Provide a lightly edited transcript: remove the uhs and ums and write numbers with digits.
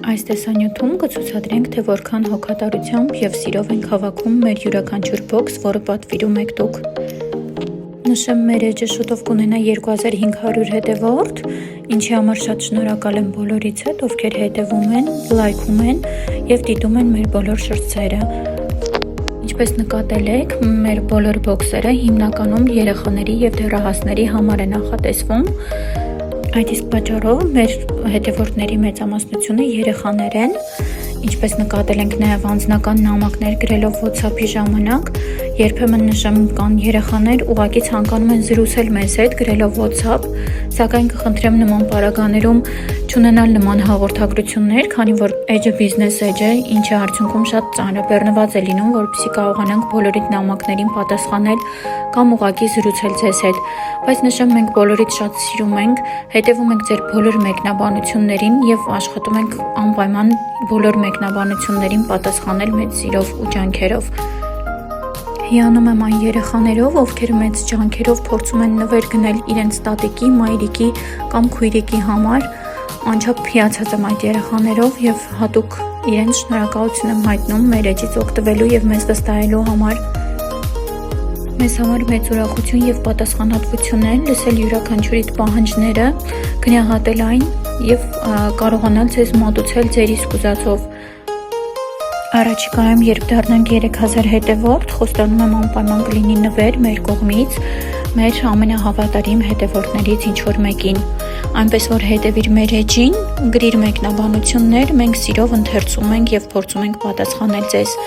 Այս տեսանյութում կցուցադրենք, թե որքան հոգատարությամբ և սիրով ենք հավաքում մեր յուրաքանչյուր բոքս, որը պատվիրում եք դուք։ Նշեմ, մեր էջը շուտով կունենա 2500 հետևորդ, ինչի համար շատ շնորհակալ եմ բոլորից հետ, ովքեր հետևում են, լայքում են և դիտում են մեր բոլոր շրթսերը։ Ինչպես նկատել եք, մեր բոլոր բոքսերը հիմնականում երեխաների և դեռահասների համար է նախատեսվում։ Այդ իսկ պատճառով մեր հետևորդների մեծամասնությունը երեխաներ են, ինչպես նկատել ենք նաև անձնական նամակներ գրելով WhatsApp-ի ժամանակ, երբեմն նշեմ կան երեխաներ ուղղակի ցանկանում են զրուցել մեզ հետ գրելով WhatsApp, սակայն կխնդրեմ նման պարագաներում չունենալ նման հաղորդագրություններ, քանի որ էջը բիզնես էջ է, ինչի արդյունքում շատ ծանրաբեռնված է լինում, որպեսզի կարողանանք բոլորիդ նամակներին պատասխանել կամ ուղղակի զրուցել ձեզ հետ, բայց նշեմ մենք բոլորիդ շատ սիրում ենք, հետևում ենք ձեր բոլոր մեկնաբանություններին և աշխատում ենք անպայման բոլոր մեկնաբանություններին պատասխանել մեծ սիրով ու ջանքերով։ Հիանում եմ այն երեխաներով, ովքեր մեծ ջանքերով փորձում են նվեր գնել իրենց տատիկի, մայրիկի կամ քույրիկի համար, անչափ հիացած եմ այդ երեխաներով և հատուկ իրենց շնորհակալություն եմ հայտնում մեր էջից օգտվելու և մեզ վստահելու համար։ Մեզ համար մեծ ուրախություն և պատասխանատվություն է լսել յուրաքանչյուրիդ պահանջները, գնահատել այն և կարողանալ ձեզ մատուցել ձեր իսկ ուզածով։ Առաջիկայում, երբ դառնանք 3000 հետևորդ, խոստանում եմ անպայման կլինի նվեր մեր կողմից, մեր ամենահավատարիմ հետևորդներից ինչ-որ մեկին։ Այնպես որ հետևիր մեր էջին, գրիր մեկնաբանություններ, մենք սիրով ընթերցում ենք և փորձում ենք պատասխանել ձեզ։